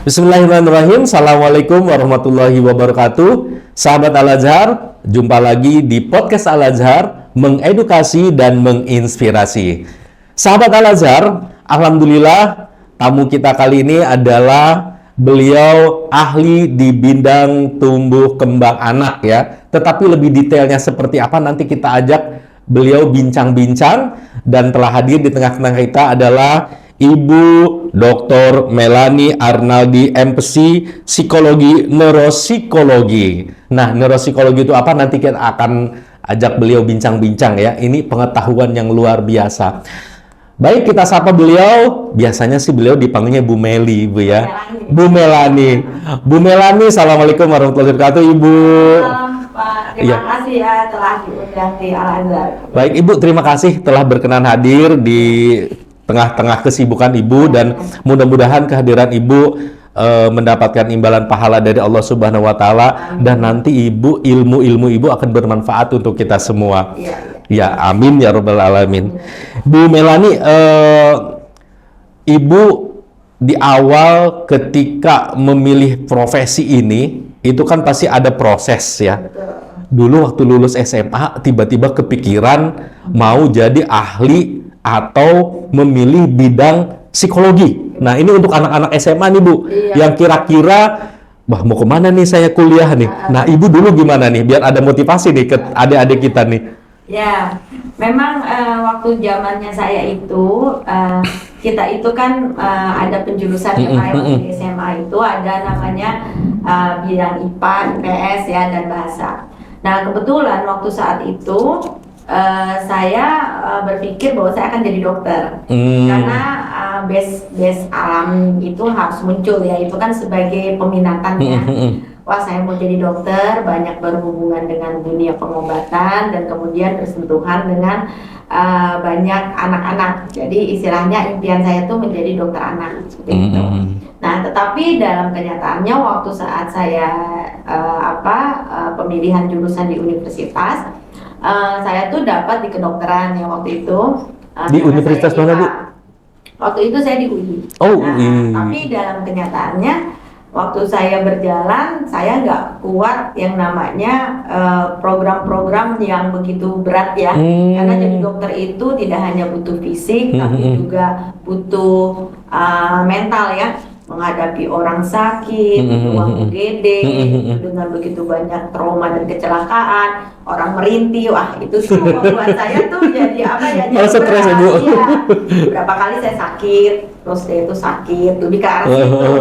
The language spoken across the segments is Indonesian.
Bismillahirrahmanirrahim. Assalamualaikum warahmatullahi wabarakatuh. Sahabat Al-Azhar, jumpa lagi di podcast Al-Azhar, mengedukasi dan menginspirasi. Sahabat Al-Azhar, alhamdulillah tamu kita kali ini adalah beliau ahli di bidang tumbuh kembang anak ya. Tetapi lebih detailnya seperti apa nanti kita ajak beliau bincang-bincang, dan telah hadir di tengah-tengah kita adalah Ibu Dr. Melanie Arnaldi, MPSI, Psikologi Neuropsikologi. Nah, neuropsikologi itu apa? Nanti kita akan ajak beliau bincang-bincang ya. Ini pengetahuan yang luar biasa. Baik, kita sapa beliau. Biasanya sih beliau dipanggilnya Bu Meli, Bu ya. Bu Melanie. Bu Melanie, Assalamualaikum warahmatullahi wabarakatuh, Ibu. Pak, terima kasih ya telah diundang di Al-Azhar. Baik, Ibu, terima kasih telah berkenan hadir di tengah-tengah kesibukan Ibu, dan mudah-mudahan kehadiran Ibu mendapatkan imbalan pahala dari Allah Subhanahu wa Ta'ala, dan nanti Ibu, ilmu-ilmu Ibu akan bermanfaat untuk kita semua. Ya, amin ya rabbal alamin. Bu Melanie, Ibu di awal ketika memilih profesi ini, itu kan pasti ada proses ya. Dulu waktu lulus SMA tiba-tiba kepikiran mau jadi ahli atau memilih bidang psikologi. Nah, ini untuk anak-anak SMA nih, Bu, yang kira-kira mau kemana nih saya kuliah nih. Nah, Ibu dulu gimana nih, biar ada motivasi nih ke adik-adik kita nih. Ya, memang waktu zamannya saya itu, kita itu kan ada penjurusan waktu di SMA itu ada namanya bidang IPA, IPS ya, dan bahasa. Nah, kebetulan waktu saat itu saya berpikir bahwa saya akan jadi dokter, karena base alam itu harus muncul ya, itu kan sebagai peminatannya. Wah, saya mau jadi dokter, banyak berhubungan dengan dunia pengobatan dan kemudian bersentuhan dengan banyak anak-anak. Jadi istilahnya impian saya tuh menjadi dokter anak seperti itu. Nah, tetapi dalam kenyataannya waktu saat saya pemilihan jurusan di universitas, saya tuh dapat di kedokteran ya waktu itu. Di universitas mana, Bu? Waktu itu saya di UI. Oh, nah, UI. Tapi dalam kenyataannya waktu saya berjalan, saya nggak kuat yang namanya program-program yang begitu berat ya. Karena jadi dokter itu tidak hanya butuh fisik, tapi juga butuh mental ya. Menghadapi orang sakit, uang UGD, dengan begitu banyak trauma dan kecelakaan, orang merintih, wah itu tuh membuat saya tuh jadi apa ya? Jadi stres ya, Bu. Ya. Berapa kali saya sakit, terus dia itu sakit, lebih ke arah situ.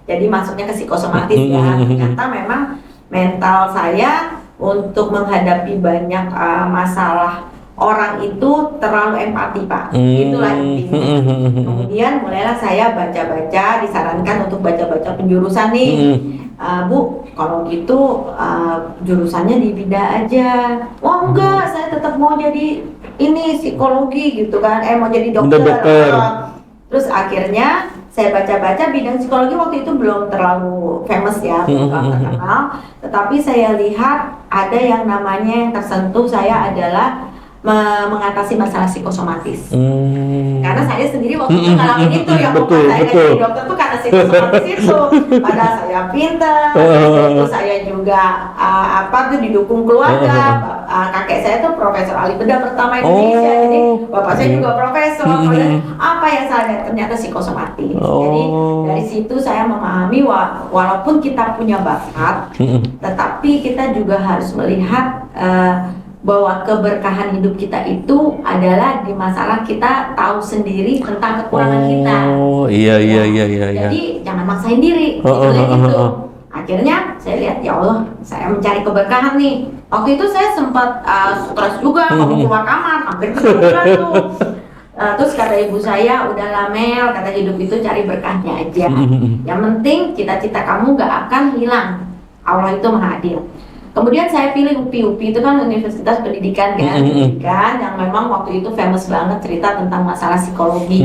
Jadi masuknya ke psikosomatis ya. Ternyata memang mental saya untuk menghadapi banyak masalah orang itu terlalu empati, Pak. Itulah intinya. Kemudian mulailah saya baca-baca, disarankan untuk baca-baca penjurusan nih. Bu, kalau gitu jurusannya di bida aja. Wah enggak, saya tetap mau jadi ini psikologi gitu kan. Mau jadi dokter. Terus akhirnya saya baca-baca bidang psikologi waktu itu belum terlalu famous ya, belum terkenal. Tetapi saya lihat ada yang namanya yang tersentuh saya adalah mengatasi masalah psikosomatis. Karena saya sendiri waktu itu ngalamin itu yang membuat saya jadi dokter tuh karena psikosomatis itu. Padahal saya pintar, itu saya juga tuh didukung keluarga. Kakek saya tuh profesor ahli bedah pertama Indonesia, jadi bapak saya juga profesor. Apa yang saya lihat ternyata psikosomatis. Jadi dari situ saya memahami walaupun kita punya bakat, tetapi kita juga harus melihat bahwa keberkahan hidup kita itu adalah di masalah kita tahu sendiri tentang kekurangan kita. Iya. Jadi jangan maksain diri, gitu. Akhirnya saya lihat, ya Allah, saya mencari keberkahan nih. Waktu itu saya sempat stres juga, mau keluar kamar, hampir kesulitan tuh. Terus kata ibu saya, udahlah Mel, kata hidup itu cari berkahnya aja. Yang penting cita-cita kamu gak akan hilang. Allah itu maha adil. Kemudian saya pilih UPI itu kan Universitas Pendidikan yang memang waktu itu famous banget cerita tentang masalah psikologi.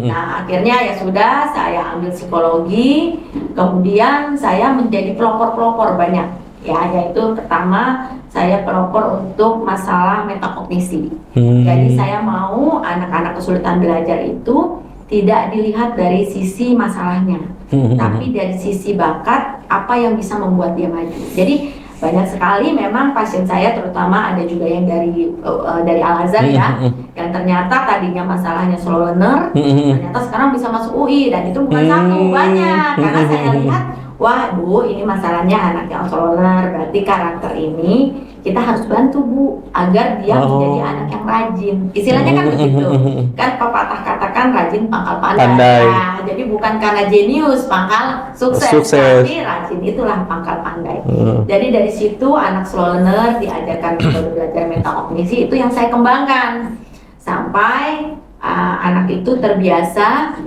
Nah, akhirnya ya sudah, saya ambil psikologi, kemudian saya menjadi pelopor-pelopor banyak. Ya, yaitu pertama saya pelopor untuk masalah metakognisi. Jadi saya mau anak-anak kesulitan belajar itu tidak dilihat dari sisi masalahnya, tapi dari sisi bakat apa yang bisa membuat dia maju. Jadi banyak sekali memang pasien saya, terutama ada juga yang dari Al-Azhar ya, yang ternyata tadinya masalahnya slow learner, ternyata sekarang bisa masuk UI, dan itu bukan satu, banyak. Karena saya lihat, wah Bu, ini masalahnya anak yang slow learner, berarti karakter ini kita harus bantu Bu, agar dia menjadi anak yang rajin. Istilahnya kan begitu, kan pepatah katakan rajin pangkal pandai. Nah, jadi bukan karena jenius pangkal sukses. Tapi rajin itulah pangkal pandai. Jadi dari situ anak slow learner diajarkan metode belajar metakognisi, itu yang saya kembangkan sampai anak itu terbiasa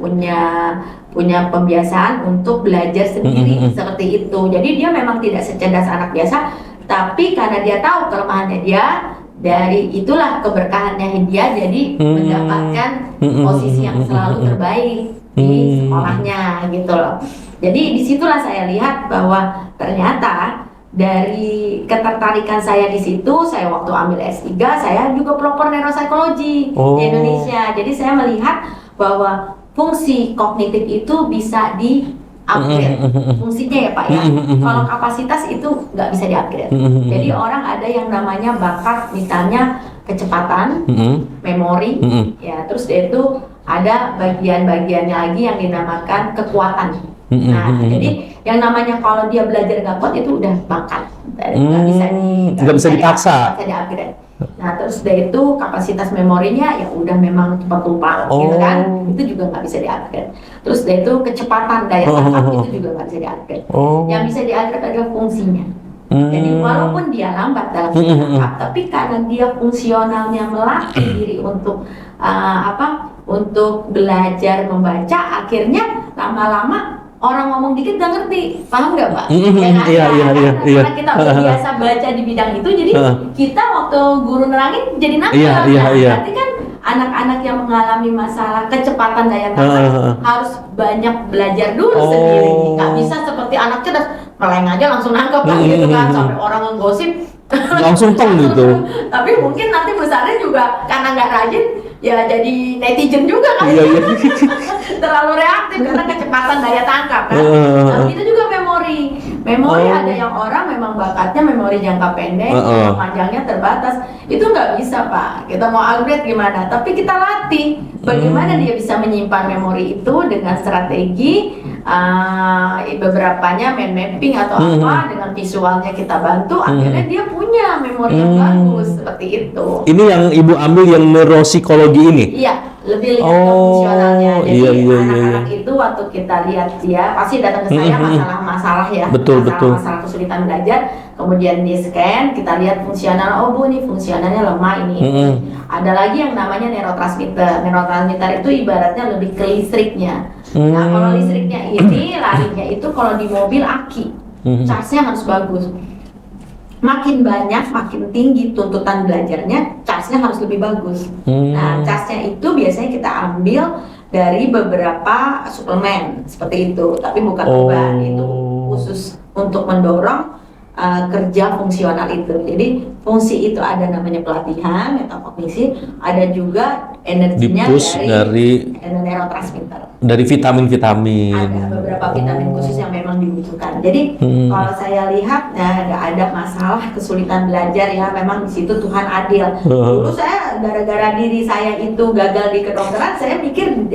punya pembiasaan untuk belajar sendiri seperti itu. Jadi dia memang tidak secerdas anak biasa, tapi karena dia tahu kelemahannya dia, dari itulah keberkahannya dia jadi mendapatkan posisi yang selalu terbaik di sekolahnya gitu loh. Jadi disitulah saya lihat bahwa ternyata dari ketertarikan saya di situ, saya waktu ambil S3, saya juga pelopor neuropsikologi di Indonesia. Jadi saya melihat bahwa fungsi kognitif itu bisa di-upgrade, fungsinya ya Pak ya. Kalau kapasitas itu nggak bisa di-upgrade. Jadi orang ada yang namanya bakat, misalnya kecepatan, memori, ya terus dia itu ada bagian-bagiannya lagi yang dinamakan kekuatan. Nah, jadi yang namanya kalau dia belajar nggak kuat itu udah bakat, nggak bisa dipaksa, bisa di-upgrade. Nah, terus dari itu kapasitas memorinya ya udah memang cepat lupa, gitu kan? Itu juga nggak bisa di-upgrade. Terus dari itu kecepatan daya tangkap itu juga nggak bisa di-upgrade. Yang bisa di-upgrade adalah fungsinya. Jadi walaupun dia lambat dalam bertangkap, tapi karena dia fungsionalnya melatih diri untuk untuk belajar membaca, akhirnya lama-lama orang ngomong dikit gak ngerti, paham nggak Pak? Karena kita udah biasa baca di bidang itu, jadi kita waktu guru nerangin jadi nangkep. Berarti kan anak-anak yang mengalami masalah kecepatan daya tangkap harus banyak belajar dulu sendiri. Nggak bisa seperti anak cerdas, meleng aja langsung nangkep kan gitu kan, sampai orang ngegosip langsung tong gitu. Tapi mungkin nanti besarnya juga karena nggak rajin, ya jadi netizen juga kan. Terlalu reaktif karena kecepatan daya tangkap kan. Nah, itu juga memori ada yang orang memang bakatnya memori jangka pendek, panjangnya terbatas. Itu nggak bisa Pak, kita mau upgrade gimana, tapi kita latih bagaimana dia bisa menyimpan memori itu dengan strategi beberapanya mind mapping atau apa, dengan visualnya kita bantu, akhirnya dia punya memori yang bagus seperti itu. Ini yang Ibu ambil yang neuropsikologi ini? Iya, lebih lihat ke fungsionalnya. Jadi anak-anak itu waktu kita lihat dia pasti datang ke saya masalah-masalah ya, masalah kesulitan belajar, kemudian di scan, kita lihat fungsional, oh Bu ini fungsionalnya lemah ini. Ada lagi yang namanya neurotransmitter. Neurotransmitter itu ibaratnya lebih ke listriknya. Nah kalau listriknya ini larinya itu kalau di mobil aki, charge-nya harus bagus. Makin banyak, makin tinggi tuntutan belajarnya, charge-nya harus lebih bagus. Nah, charge-nya itu biasanya kita ambil dari beberapa suplemen seperti itu, tapi bukan obat, itu khusus untuk mendorong kerja fungsional itu. Jadi fungsi itu ada namanya pelatihan, metakognisi, ada juga energinya dari neurotransmitter. Dari vitamin-vitamin. Ada beberapa vitamin khusus yang memang dibutuhkan. Jadi kalau saya lihat nggak ada masalah kesulitan belajar ya, memang di situ Tuhan adil. Dulu saya gara-gara diri saya itu gagal di kedokteran, saya pikir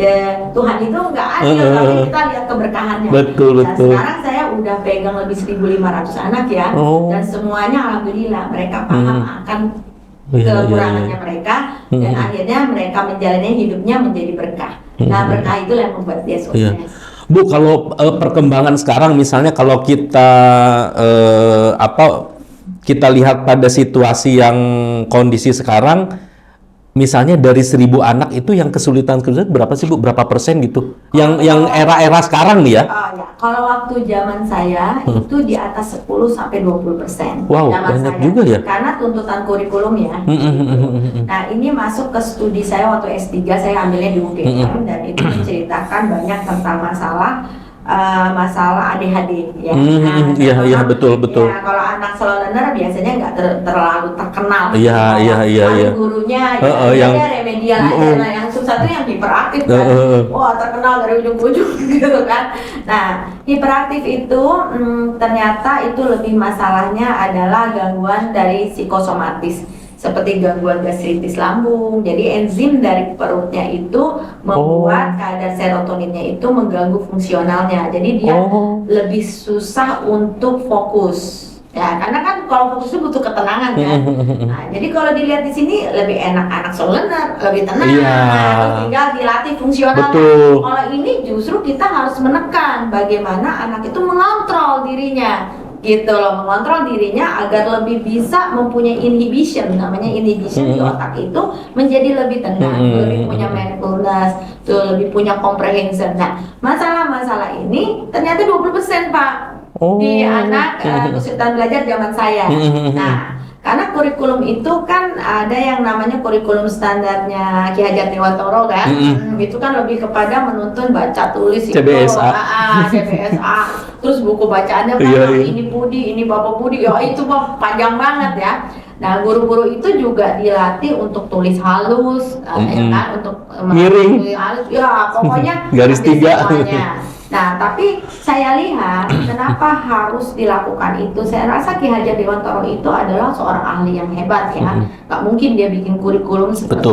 Tuhan itu nggak adil, tapi kita lihat keberkahannya. Betul. Sekarang saya udah pegang lebih 1.500 anak ya, dan semuanya alhamdulillah mereka paham akan kekurangannya mereka, dan akhirnya mereka menjalani hidupnya menjadi berkah. Nah berkah itulah yang membuat dia sukses. Bu, kalau perkembangan sekarang misalnya kalau kita kita lihat pada situasi yang kondisi sekarang, misalnya dari 1.000 anak itu yang kesulitan berapa sih Bu? Berapa persen gitu? Yang era-era sekarang nih ya? Ya. Kalau waktu zaman saya itu di atas 10-20%. Wow, zaman banyak saya. juga ya? Karena tuntutan kurikulum ya. Nah ini masuk ke studi saya waktu S3, saya ambilnya di UGM, dan itu menceritakan banyak tentang masalah masalah ADHD ya. Iya betul. Ya, kalau anak slow learner biasanya nggak terlalu terkenal. Iya. Gurunya yang remedial aja. Nah, yang susah tuh yang hiperaktif kan. Wah, terkenal dari ujung ke ujung gitu kan. Nah, hiperaktif itu ternyata itu lebih masalahnya adalah gangguan dari psikosomatis, seperti gangguan gastritis lambung. Jadi enzim dari perutnya itu membuat kadar serotoninnya itu mengganggu fungsionalnya. Jadi dia lebih susah untuk fokus. Ya, karena kan kalau fokus itu butuh ketenangan kan. Nah, jadi kalau dilihat di sini lebih enak anak slow learner, lebih tenang. Terus tinggal dilatih fungsionalnya. Kalau ini justru kita harus menekan bagaimana anak itu mengontrol dirinya. Gitu loh, mengontrol dirinya agar lebih bisa mempunyai inhibition, namanya inhibition di otak itu menjadi lebih tenang, lebih punya mindfulness, tuh lebih punya comprehension. Nah, masalah-masalah ini ternyata 20% Pak di anak kesulitan belajar zaman saya. Nah, karena kurikulum itu kan ada yang namanya kurikulum standarnya Ki Hajar Dewantoro kan, itu kan lebih kepada menuntun baca tulis CBSA. CBSA. Terus buku bacaannya kan ini Budi, ini Bapak Budi, ya itu panjang banget ya. Nah, guru-guru itu juga dilatih untuk tulis halus, ya kan, untuk miring, halus, ya pokoknya garis 3. Nah, tapi saya lihat kenapa harus dilakukan itu. Saya rasa Ki Hajar Dewantoro itu adalah seorang ahli yang hebat ya. Gak mungkin dia bikin kurikulum seperti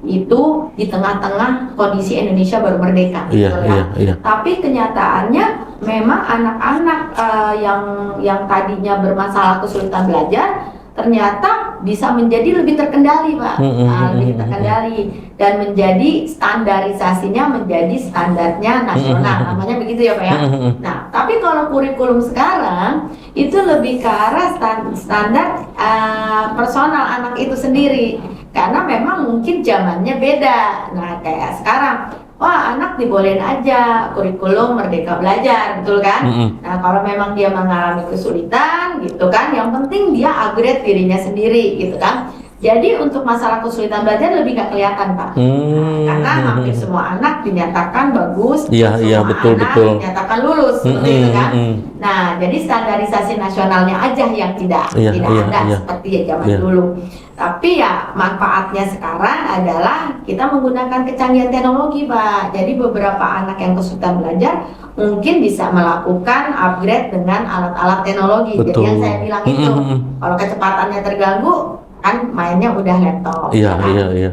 itu di tengah-tengah kondisi Indonesia baru merdeka. Iya. Tapi kenyataannya memang anak-anak yang tadinya bermasalah kesulitan belajar ternyata bisa menjadi lebih terkendali Pak, lebih terkendali dan menjadi standarisasinya menjadi standarnya nasional, namanya begitu ya Pak ya. Nah, tapi kalau kurikulum sekarang itu lebih ke arah standar personal anak itu sendiri, karena memang mungkin zamannya beda. Nah, kayak sekarang wah, anak dibolehin aja kurikulum Merdeka Belajar, betul kan? Nah, kalau memang dia mengalami kesulitan gitu kan, yang penting dia upgrade dirinya sendiri gitu kan. Jadi untuk masalah kesulitan belajar lebih gak kelihatan Pak, karena hampir semua anak dinyatakan bagus, semua betul. dinyatakan lulus, seperti itu kan. Nah, jadi standarisasi nasionalnya aja yang tidak ada seperti zaman dulu. Tapi ya manfaatnya sekarang adalah kita menggunakan kecanggihan teknologi Pak. Jadi beberapa anak yang kesulitan belajar mungkin bisa melakukan upgrade dengan alat-alat teknologi. Jadi yang saya bilang itu, kalau kecepatannya terganggu kan mainnya udah laptop. Iya.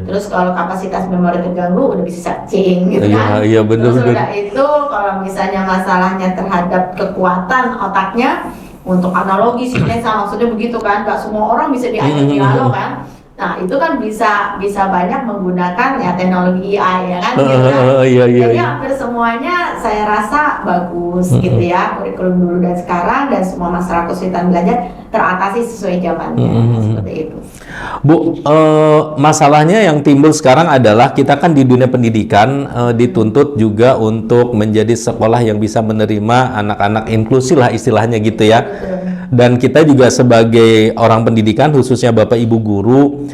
Terus kalau kapasitas memori terganggu udah bisa searching gitu kan. Iya, bener. Terus udah itu kalau misalnya masalahnya terhadap kekuatan otaknya, untuk analogi sinesa maksudnya begitu kan, gak semua orang bisa diajak dialog kan. Nah, itu kan bisa banyak menggunakan ya teknologi AI ya kan gitu kan. Jadi hampir semuanya saya rasa bagus gitu ya, kurikulum dulu dan sekarang, dan semua masalah kesulitan belajar teratasi sesuai zamannya seperti itu. Bu, masalahnya yang timbul sekarang adalah kita kan di dunia pendidikan dituntut juga untuk menjadi sekolah yang bisa menerima anak-anak inklusi lah istilahnya gitu ya. Dan kita juga sebagai orang pendidikan, khususnya Bapak Ibu guru,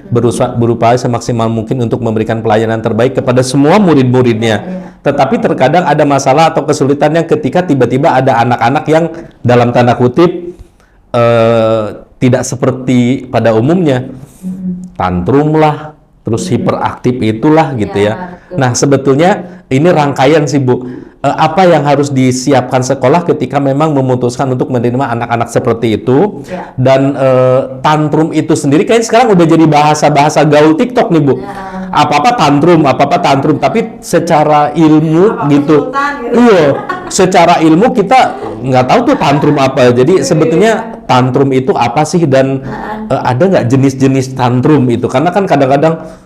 berupaya semaksimal mungkin untuk memberikan pelayanan terbaik kepada semua murid-muridnya. Tetapi terkadang ada masalah atau kesulitannya ketika tiba-tiba ada anak-anak yang dalam tanda kutip tidak seperti pada umumnya, tantrum lah, terus hiperaktif itulah gitu ya. Nah, sebetulnya ini rangkaian sih Bu. Apa yang harus disiapkan sekolah ketika memang memutuskan untuk menerima anak-anak seperti itu, dan tantrum itu sendiri kayaknya sekarang udah jadi bahasa gaul TikTok nih Bu. Apa-apa tantrum, tapi secara ilmu gitu. Iya, secara ilmu kita nggak tahu tuh tantrum apa. Jadi sebetulnya tantrum itu apa sih, dan ada nggak jenis-jenis tantrum itu? Karena kan kadang-kadang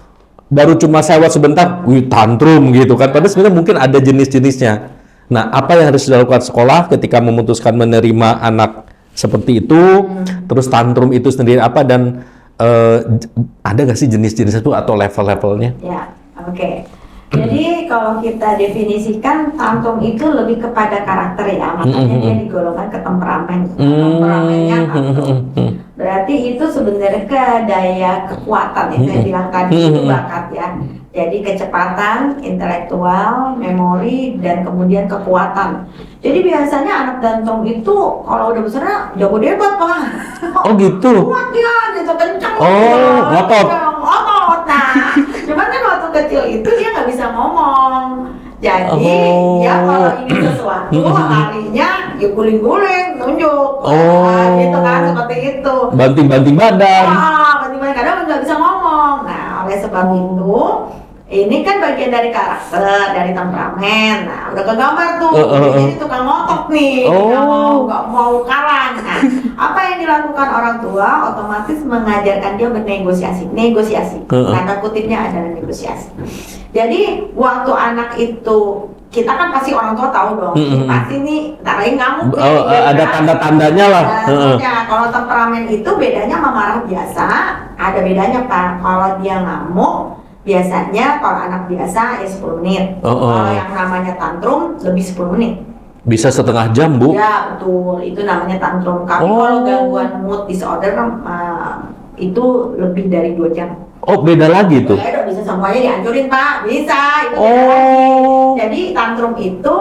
baru cuma sewot sebentar, tantrum gitu kan. Padahal sebenarnya mungkin ada jenis-jenisnya. Nah, apa yang harus dilakukan sekolah ketika memutuskan menerima anak seperti itu? Terus tantrum itu sendiri apa, dan ada nggak sih jenis-jenis itu atau level-levelnya? Ya, oke. Jadi kalau kita definisikan, tantrum itu lebih kepada karakter ya, makanya dia digolongkan ke temperamen. Temperamennya tantrum. Berarti itu sebenarnya ke daya kekuatan yang saya bilang tadi, itu bakat ya. Jadi kecepatan, intelektual, memori, dan kemudian kekuatan. Jadi biasanya anak tantrum itu kalau udah besar jago debat Pak. Oh gitu. Kuat dia gitu, kencang. Oh, ngotot. Ngotot. Nah, cuman kan waktu kecil itu dia nggak bisa ngomong. Jadi dia kalau ingin sesuatu larinya ya guling-guling, nunjuk. Nah, gitu kan, seperti itu. Banting-banting badan. Banting-banting kadang nggak bisa ngomong. Nah, oleh sebab itu ini kan bagian dari karakter, dari temperamen. Nah, udah kegambar tuh. Jadi tukang ngotot nih, nggak mau kalah. Nah, apa yang dilakukan orang tua otomatis mengajarkan dia bernegosiasi. Negosiasi. Tanda kutipnya adalah negosiasi. Jadi waktu anak itu kita kan pasti orang tua tahu dong, pasti nih ntar lagi ngamuk. Ada tanda-tandanya lah. Kalau temperamen itu bedanya sama marah biasa, ada bedanya Pak. Kalau dia ngamuk biasanya kalau anak biasa ya 10 menit. Kalau yang namanya tantrum lebih 10 menit. Bisa setengah jam, Bu? Ya, betul. Itu namanya tantrum. Tapi kalau gangguan mood disorder itu lebih dari 2 jam. Oh, beda lagi tuh? Beda, bisa semuanya dihancurin, Pak. Bisa. Itu jadi tantrum itu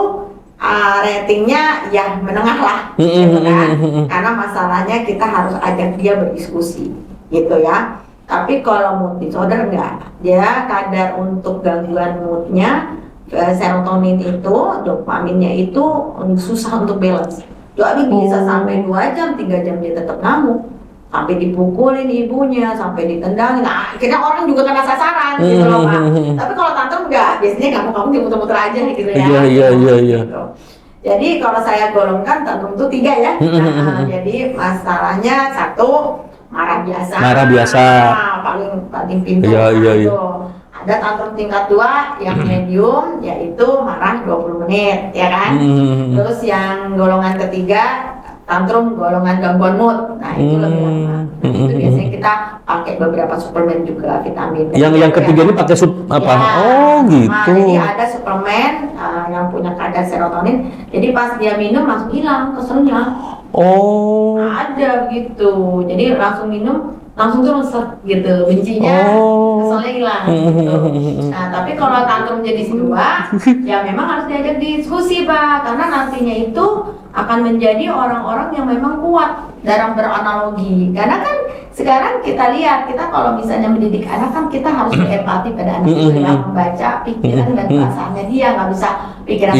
ratingnya ya menengah lah. Gitu kan? Karena masalahnya kita harus ajak dia berdiskusi. Gitu ya. Tapi kalau mood disorder enggak, dia kadar untuk gangguan moodnya, serotonin itu, dopaminnya itu susah untuk balance. Jadi bisa sampai 2 jam, 3 jam dia tetap ngamuk, sampai dipukulin ibunya, sampai ditendangin. Nah, akhirnya orang juga kena sasaran gitu loh Pak. Tapi kalau tantrum enggak, biasanya kamu dimuter-muter aja gitu ya. Iya. Gitu. Jadi kalau saya golongkan tantrum itu 3 ya. Jadi masalahnya 1, marah biasa. Paling pintu. Iya. Ada tantrum tingkat 2 yang medium, yaitu marah 20 menit, ya kan? Terus yang golongan ketiga tantrum golongan gangguan mood. Nah, itu lebih lama. Nah, itu biasanya kita pakai beberapa suplemen juga, vitamin. Yang ketiga ini pakai apa? Ya, gitu. Jadi ada suplemen yang punya kadar serotonin. Jadi pas dia minum langsung hilang keselnya. Ada begitu. Jadi langsung minum, langsung turun gitu, bencinya, keselnya hilang. Gitu. Nah, tapi kalau tantrum jenis 2, ya memang harus diajak diskusi Pak, karena nantinya itu akan menjadi orang-orang yang memang kuat dalam beranalogi. Karena kan sekarang kita lihat, kita kalau misalnya mendidik anak kan kita harus berempati pada anak itu ya, membaca pikiran dan perasaannya dia, nggak bisa pikiran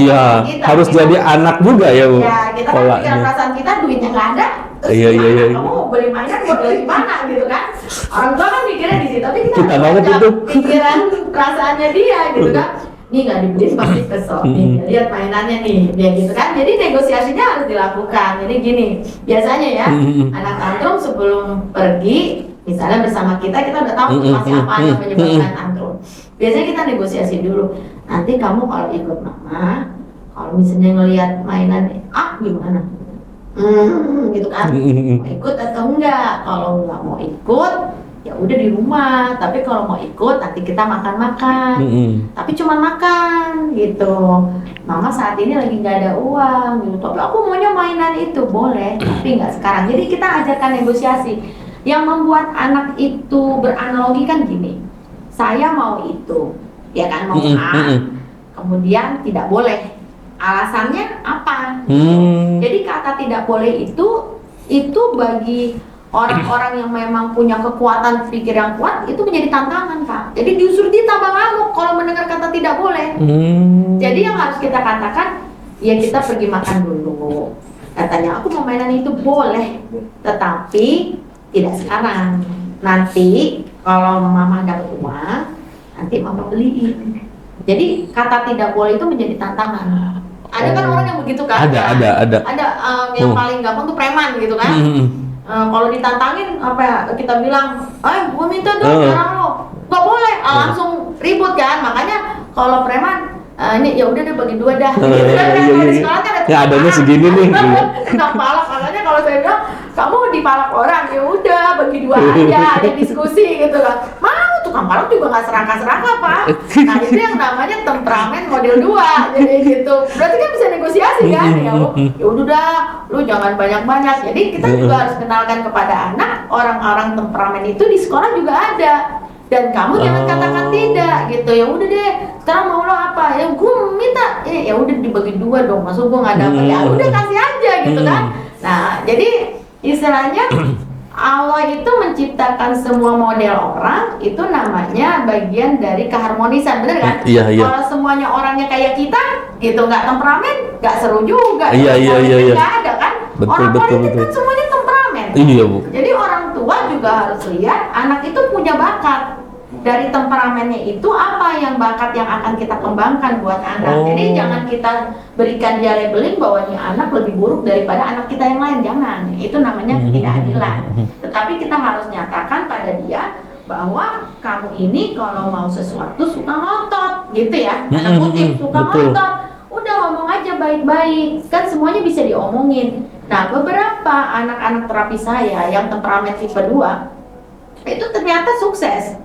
kita. Harus kita, jadi anak juga ya Bu. Ya, kita kan pikiran perasaan kita, duitnya nggak ada. Iya. Kamu beli mainan buat dari mana gitu kan? Orang tua kan mikirnya di situ, tapi kita banget itu. pikiran perasaannya dia gitu kan. Nih nggak dibeli pasti kesel. Nih lihat mainannya nih, ya gitu kan. Jadi negosiasinya harus dilakukan. Jadi gini, biasanya ya anak tantrum sebelum pergi, misalnya bersama kita udah tahu pasti apa yang menyebabkan tantrum. Biasanya kita negosiasi dulu. Nanti kamu kalau ikut mama, kalau misalnya ngelihat mainan gimana? Gitu kan, mau ikut atau enggak? Kalau nggak mau ikut, ya udah di rumah. Tapi kalau mau ikut, nanti kita makan-makan. Tapi cuma makan, gitu. Mama saat ini lagi nggak ada uang, gitu. Tapi aku maunya mainan itu, boleh. Tapi nggak sekarang. Jadi kita ajarkan negosiasi. Yang membuat anak itu beranalogi kan gini. Saya mau itu, ya kan mau kemudian tidak boleh. Alasannya apa? Jadi kata tidak boleh itu bagi orang-orang yang memang punya kekuatan pikir yang kuat itu menjadi tantangan Pak. Jadi justru dia tambah ngamuk kalau mendengar kata tidak boleh. Jadi yang harus kita katakan, ya kita pergi makan dulu. Katanya aku mau mainan itu boleh, tetapi tidak sekarang. Nanti kalau mama dapat uang, nanti mama beliin. Jadi kata tidak boleh itu menjadi tantangan. Ada kan orang yang begitu kan? Ada. Ada yang paling gampang tuh preman gitu kan? Kalau ditantangin kita bilang, gua minta dong sekarang lo, nggak boleh, langsung ribut kan? Makanya kalau preman, ini ya udah deh bagi 2 dah. Di sekolah kan ada adanya segini nih. Tukang palak, makanya kalau saya bilang kamu dipalak orang, ya udah bagi 2 aja, ada diskusi gitu kan. Mau tukang palak juga nggak serangka Pak. Nah itu yang namanya temperamen model 2, jadi gitu. Berarti kan bisa negosiasi kan? Ya udah, lu jangan banyak-banyak. Jadi kita juga harus kenalkan kepada anak orang-orang temperamen itu di sekolah juga ada. dan kamu jangan katakan tidak gitu. Ya udah deh, sekarang mau lo apa? Ya gue minta, ya udah dibagi 2 dong. Maksud gue nggak dapet, ya udah kasih aja gitu kan. Nah, jadi istilahnya Allah itu menciptakan semua model orang, itu namanya bagian dari keharmonisan, bener kan? Iya. Kalau semuanya orangnya kayak kita, gitu, nggak temperamen, nggak seru juga. Iya. Nggak ada kan? Orang politik kan semuanya temperamen. Iya, Bu. Jadi orang tua juga harus lihat anak itu punya bakat. Dari temperamennya itu apa yang bakat yang akan kita kembangkan buat anak. Jadi jangan kita berikan dia labeling bahwa ini anak lebih buruk daripada anak kita yang lain, jangan. Itu namanya ketidakadilan. Tetapi kita harus nyatakan pada dia bahwa kamu ini kalau mau sesuatu suka ngotot, gitu ya. Tanda kutip suka ngotot. Udah ngomong aja baik-baik, kan semuanya bisa diomongin. Nah, beberapa anak-anak terapi saya yang temperamen tipe 2 itu ternyata sukses.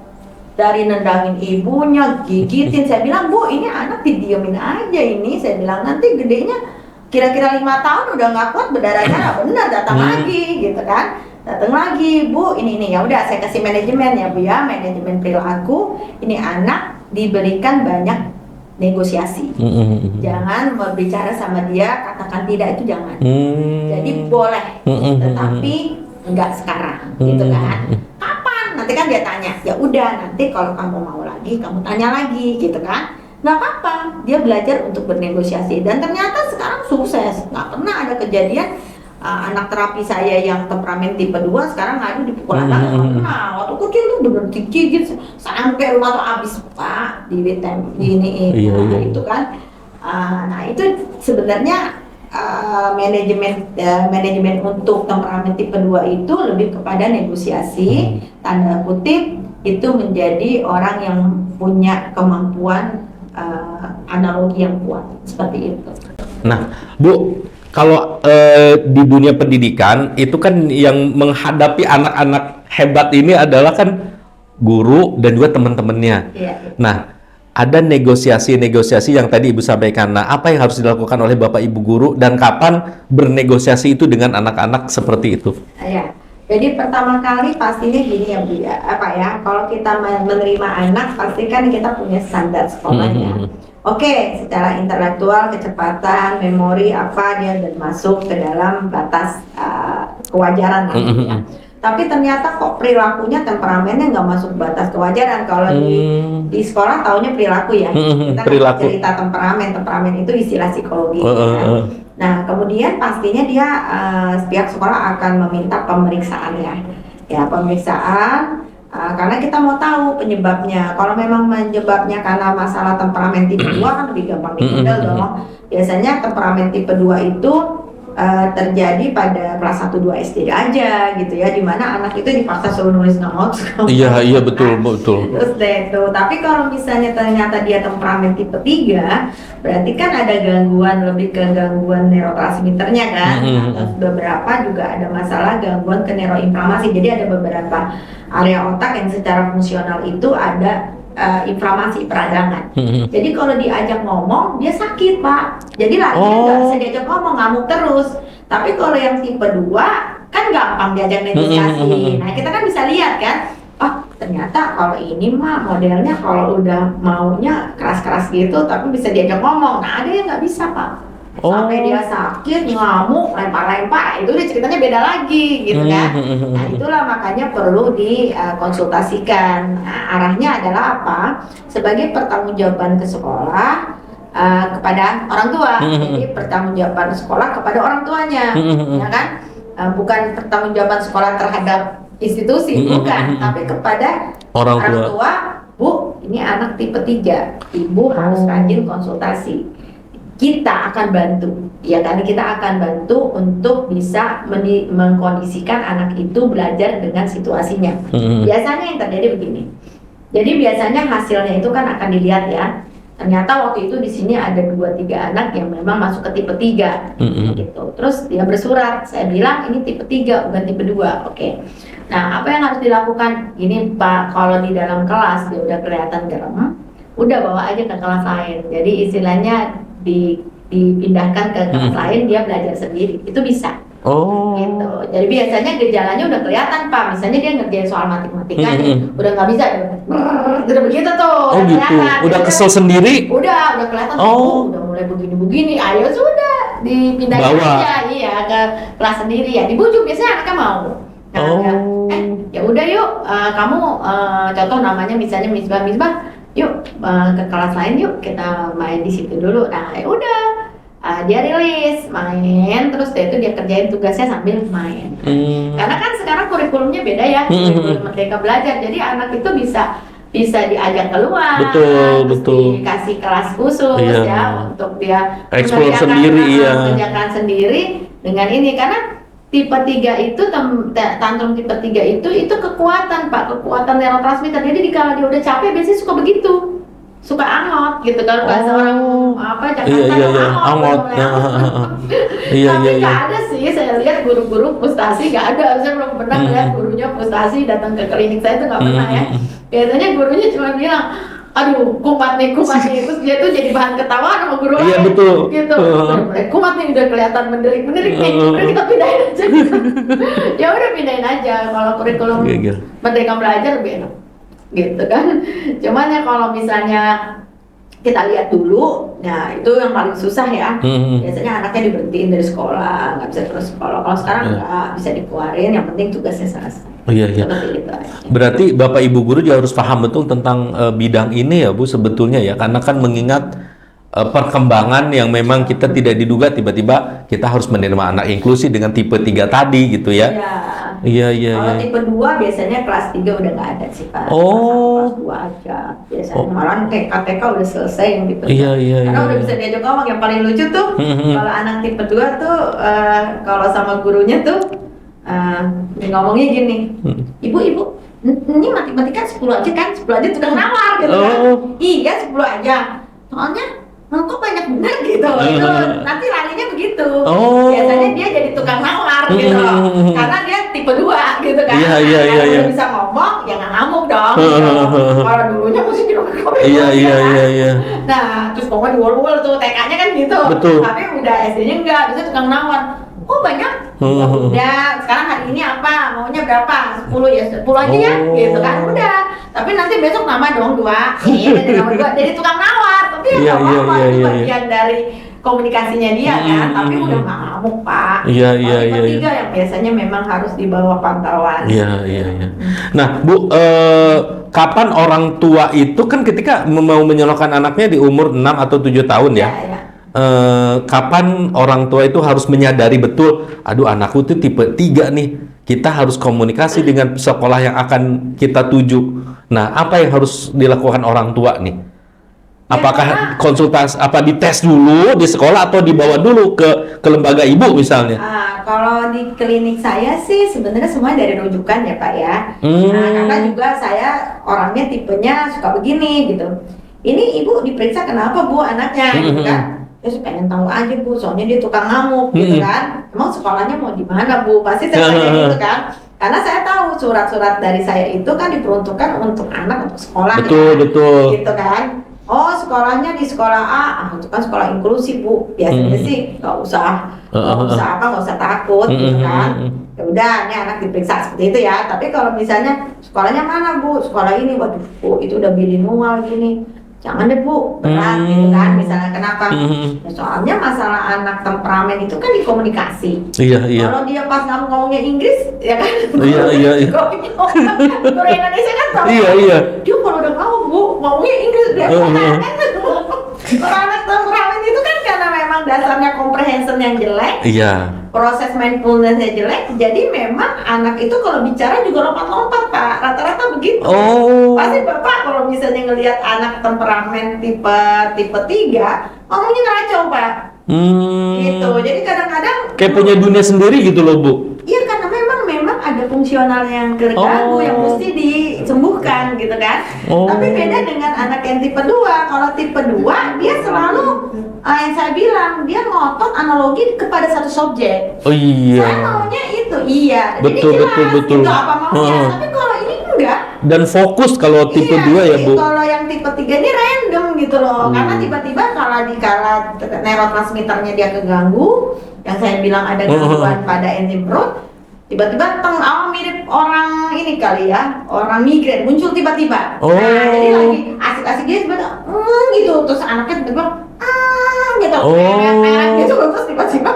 Dari nendangin ibunya, gigitin, saya bilang, Bu, ini anak didiemin aja ini. Saya bilang, nanti gedenya kira-kira 5 tahun udah nggak kuat berdarah-darah, benar datang lagi, gitu kan. Datang lagi, Bu, ini ya udah saya kasih manajemen ya, Bu ya, manajemen perilaku. Ini anak diberikan banyak negosiasi. Jangan berbicara sama dia, katakan tidak, itu jangan. Jadi boleh, tetapi enggak sekarang, gitu kan. Nanti kan dia tanya, ya udah nanti kalau kamu mau lagi, kamu tanya lagi, gitu kan. Nggak apa-apa, dia belajar untuk bernegosiasi. Dan ternyata sekarang sukses. Nggak pernah ada kejadian anak terapi saya yang temperamen tipe 2 sekarang ngadu dipukul anak. Nggak pernah, waktu kecil tuh bener digigit sampai rumah tuh habis, Pak, di ini. Nah, itu kan, nah itu sebenarnya manajemen untuk temperamen tipe 2 itu lebih kepada negosiasi, tanda kutip, itu menjadi orang yang punya kemampuan analogi yang kuat, seperti itu. Nah, Bu, kalau di dunia pendidikan itu kan yang menghadapi anak-anak hebat ini adalah kan guru dan juga teman-temannya. Iya. Nah, ada negosiasi-negosiasi yang tadi Ibu sampaikan. Nah, apa yang harus dilakukan oleh Bapak Ibu guru dan kapan bernegosiasi itu dengan anak-anak seperti itu? Ya, jadi pertama kali pastinya gini ya Bu ya, kalau kita menerima anak pasti kan kita punya standar sekolahnya. Oke, secara intelektual, kecepatan, memori apa dia dan masuk ke dalam batas kewajaran nanti ya. Tapi ternyata kok perilakunya, temperamennya nggak masuk batas kewajaran. Kalau di sekolah taunya perilaku ya. Kita perilaku. Cerita temperamen itu istilah psikologi. Kan? Nah, kemudian pastinya dia pihak sekolah akan meminta pemeriksaan ya. Ya, pemeriksaan karena kita mau tahu penyebabnya. Kalau memang penyebabnya karena masalah temperamen tipe 2 kan lebih gampang dikendal dong. Biasanya temperamen tipe 2 itu terjadi pada kelas 1-2 SD aja gitu ya, dimana anak itu dipaksa suruh nulis notes. Iya betul. Terus deh itu, tapi kalau misalnya ternyata dia temperamen tipe 3, berarti kan ada gangguan, lebih ke gangguan neurotransmitternya kan. Terus beberapa juga ada masalah gangguan ke neuroinflamasi. Jadi ada beberapa area otak yang secara fungsional itu ada inflamasi peradangan. Jadi kalau diajak ngomong dia sakit, Pak. Jadi larinya nggak bisa diajak ngomong, ngamuk terus. Tapi kalau yang tipe 2 kan gampang diajak negosiasi. Nah, kita kan bisa lihat kan, oh ternyata kalau ini mah modelnya kalau udah maunya keras-keras gitu tapi bisa diajak ngomong. Nah, ada yang nggak bisa, Pak. Sampai dia sakit, ngamuk, lempar-lempar, itu dia ceritanya beda lagi gitu kan. Nah, itulah makanya perlu dikonsultasikan. Nah, arahnya adalah apa? Sebagai pertanggungjawaban ke sekolah kepada orang tua. Jadi pertanggungjawaban sekolah kepada orang tuanya, ya kan? Bukan pertanggungjawaban sekolah terhadap institusi, bukan, tapi kepada orang tua. Bu, ini anak tipe 3, Ibu harus rajin konsultasi. Kita akan bantu, ya kan? Kita akan bantu untuk bisa mengkondisikan anak itu belajar dengan situasinya. Biasanya yang terjadi begini. Jadi biasanya hasilnya itu kan akan dilihat ya. Ternyata waktu itu di sini ada 2-3 anak yang memang masuk ke tipe 3, gitu. Terus dia bersurat, saya bilang ini tipe 3 bukan tipe 2, oke. Nah, apa yang harus dilakukan? Ini Pak, kalau di dalam kelas dia udah kelihatan gerem, udah bawa aja ke kelas lain. Jadi istilahnya dipindahkan ke kelas lain, dia belajar sendiri, itu bisa. Gitu. Jadi biasanya gejalanya udah kelihatan, Pak. Misalnya dia ngerjain soal matematika, udah nggak bisa, udah begitu tuh. Oh gitu. Kelihatan. Udah Jadi kesel sendiri. udah kelihatan. Oh. Udah mulai begini-begini. Ayo sudah dipindahin Bawa. aja, iya ke kelas sendiri ya. Dibujuk biasanya anaknya mau. Nah, Oh. ya udah yuk, kamu contoh namanya misalnya Misbah, yuk ke kelas lain yuk kita main di situ dulu. Nah ya udah, dia rilis main, terus dia kerjain tugasnya sambil main. Karena kan sekarang kurikulumnya beda ya, kurikulum Merdeka Belajar. Jadi anak itu bisa diajak keluar, Betul. dikasih kelas khusus Iya. ya untuk dia Explore sendiri, iya. mengerjakan sendiri dengan ini. Karena tipe 3 itu tantrum tipe 3 itu kekuatan Pak, kekuatan neurotransmitter. Jadi dikala dia udah capek biasanya suka begitu. Suka angot gitu kalau bahasa orang Jakarta Iya. Angot. Iya. Tapi nggak ada sih, saya lihat guru-guru frustasi nggak ada. Saya belum pernah lihat gurunya frustasi datang ke klinik saya itu nggak pernah ya. Biasanya gurunya cuma bilang, aduh kumat nih, terus dia tuh jadi bahan ketawaan sama guru lain. Iya betul. Gitu. Kumat nih udah kelihatan menderik nih, udah kita pindahin aja. Gitu. Ya udah pindahin aja kalau kurikulum Merdeka Belajar lebih enak. Gitu kan. Cuman ya kalau misalnya kita lihat dulu, nah itu yang paling susah ya. Biasanya anaknya diberhentiin dari sekolah, nggak bisa terus sekolah. Kalau sekarang nggak bisa dikeluarin, yang penting tugasnya selesai. Iya. Berarti Bapak Ibu guru juga harus paham betul tentang bidang ini ya Bu sebetulnya ya, karena kan mengingat perkembangan yang memang kita tidak diduga tiba-tiba kita harus menerima anak inklusi dengan tipe 3 tadi gitu ya. Iya. Kalau tipe 2 biasanya kelas 3 udah nggak ada sih Pak. Oh. Kelas 2 aja. Biasanya malah TK udah selesai yang tipe 2. Iya. Karena udah bisa diajak ngomong. Yang paling lucu tuh kalau anak tipe 2 tuh kalau sama gurunya tuh ngomongnya gini. Ibu, ini matematika 10 aja kan? 10 aja tukang nawar gitu kan. Iya 10 aja. Soalnya kok banyak bener gitu. Itu nanti larinya begitu. Biasanya dia jadi tukang nawar gitu loh. Karena dia tipe 2 gitu kan. Iya. Udah bisa ngomong, ya nggak ngamuk dong. Kalau dulunya mesti dirobek-robek. Iya. Nah, terus pokoknya diwol-wol tuh, TK-nya kan gitu. Betul. Tapi udah SD-nya enggak, bisa tukang nawar. Oh banyak? Ya udah, sekarang hari ini apa? Maunya berapa? 10 ya, 10 aja ya? Gitu kan, udah. Tapi nanti besok nambah dong 2. Iya, jadi nambah 2. Jadi tukang nawar. Tapi ya nggak apa-apa, itu bagian dari komunikasinya dia kan. Tapi udah nggak ngamuk Pak. Iya. Tiga yang biasanya memang harus di bawah pantauan. Iya. Nah Bu, kapan orang tua itu kan ketika mau menyalurkan anaknya di umur 6 atau 7 tahun ya? Iya. Kapan orang tua itu harus menyadari betul, aduh anakku itu tipe 3 nih, kita harus komunikasi dengan sekolah yang akan kita tuju. Nah, apa yang harus dilakukan orang tua nih? Apakah konsultasi, dites dulu di sekolah atau dibawa dulu ke lembaga ibu misalnya? Kalau di klinik saya sih sebenarnya semua dari rujukan ya Pak ya. Karena juga saya orangnya tipenya suka begini gitu. Ini ibu diperiksa kenapa Bu anaknya gitu kan? Ya pengen tahu aja Bu, soalnya dia tukang ngamuk gitu kan. Emang sekolahnya mau di mana Bu? Pasti saya tanya gitu kan. Karena saya tahu surat-surat dari saya itu kan diperuntukkan untuk anak, untuk sekolah. Betul. Gitu kan. Oh sekolahnya di sekolah A, itu kan sekolah inklusi Bu. Biasanya sih nggak usah takut gitu kan. Ya udah, ini anak diperiksa seperti itu ya. Tapi kalau misalnya sekolahnya mana Bu? Sekolah ini, waduh Bu, itu udah bilingual gini. Jangan deh Bu, berat gitu kan. Misalnya kenapa? Ya, soalnya masalah anak temperamen itu kan di komunikasi. Iya. Kalau dia pas ngomongnya Inggris, ya kan? Iya. Guru Indonesia kan tahu. Iya. Dia kalau udah ngomongnya Inggris dia kan. Kalau anak temperamen itu kan karena memang dasarnya comprehension yang jelek. Iya. Proses mindfulness-nya jelek, jadi memang anak itu kalau bicara juga lompat-lompat Pak, rata-rata begitu. Pasti Bapak kalau misalnya ngelihat anak temperamen tipe 3, ngomongnya ngaco Pak. Gitu, jadi kadang-kadang kayak punya dunia sendiri gitu loh Bu. Iya, karena memang ada fungsional yang terganggu yang mesti disembuhkan gitu kan. Tapi beda dengan anak yang tipe 2. Kalau tipe 2 dia selalu yang saya bilang dia ngotot analogi kepada satu subjek. Oh iya. Saya maunya itu, iya. Betul. Jadi jelas gitu apa maunya. Tapi kalau ini enggak. Dan fokus kalau tipe 2 ya Bu. Kalau yang tipe 3 ini random gitu loh. Karena tiba-tiba kalau neurotransmitternya dia keganggu, yang saya bilang ada gangguan pada enzim perut, tiba-tiba mirip orang ini kali ya, orang migrain muncul tiba-tiba. Oh. Nah, jadi lagi asik-asik dia tiba-tiba gitu, terus anaknya tiba-tiba gitu, Oh. merah gitu, terus tiba-tiba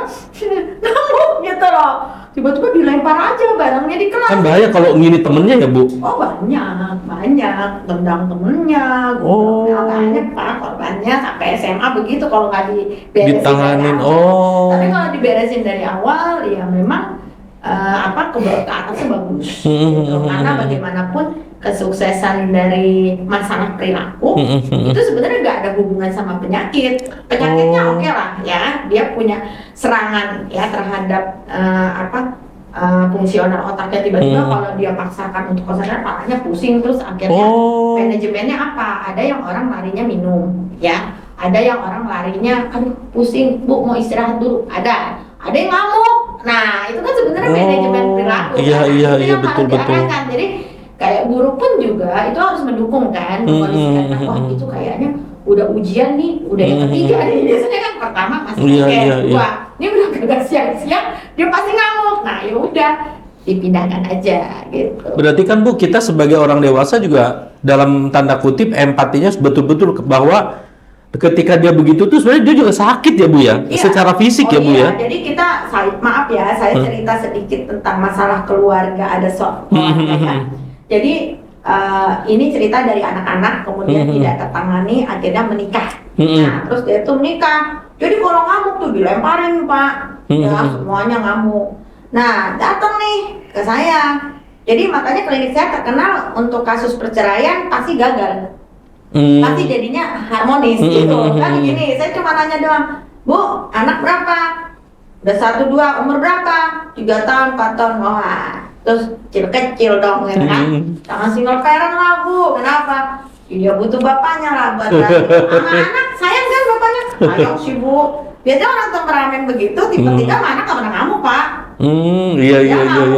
ngamuk gitu loh. Tiba-tiba dilempar aja barangnya di kelas. Kan bahaya kalau ngini temennya ya, Bu. Oh banyak, tendang temennya, Oh. banyak Pak korbannya sampai SMA begitu kalau nggak diberesin Ditanganin. dari awal. Oh. Tapi kalau diberesin dari awal, ya memang ke atasnya bagus. Gitu. Karena bagaimanapun kesuksesan dari masalah perilaku itu sebenarnya nggak ada hubungan sama penyakit. Penyakitnya oke lah ya, dia punya serangan ya terhadap fungsional otaknya tiba-tiba kalau dia paksakan untuk kesadaran palanya pusing terus akhirnya manajemennya apa? Ada yang orang larinya minum ya, ada yang orang larinya aduh pusing Bu mau istirahat dulu, ada yang ngamuk. Nah itu kan sebenarnya manajemen perilaku Iya, kan? iya, Itu iya, yang harus betul. diarahkan. Jadi kayak guru pun juga itu harus mendukung kan, mengkondisikan wah itu kayaknya udah ujian nih, udah yang ketiga nih, biasanya kan pertama masih dua, ini udah kagak siang-siang dia pasti ngamuk. Nah ya udah dipindahkan aja gitu. Berarti kan Bu, kita sebagai orang dewasa juga dalam tanda kutip empatinya betul-betul bahwa ketika dia begitu tuh sebenarnya dia juga sakit ya Bu ya, Iya. secara fisik ya Bu ya. Jadi kita, maaf ya, saya cerita sedikit tentang masalah keluarga, ada keluarga ya. Jadi ini cerita dari anak-anak kemudian tidak tertangani akhirnya menikah. Nah terus dia tuh menikah, jadi kalau ngamuk tuh dilemparin Pak, ya semuanya ngamuk. Nah datang nih ke saya, jadi makanya klinik saya terkenal untuk kasus perceraian pasti gagal. Pasti jadinya harmonis gitu kan. Gini, saya cuma nanya doang, Bu, anak berapa? Udah 1, 2, umur berapa? 3 tahun, 4 tahun, wah terus kecil-kecil dong gitu kan. Jangan single parent lah Bu, kenapa? Dia butuh bapaknya lah buat sama anak, sayang kan bapaknya? Sayang sih Bu. Biasanya orang temperamen begitu, tipe-tipe anak gak pernah ngamuk Pak. Iya.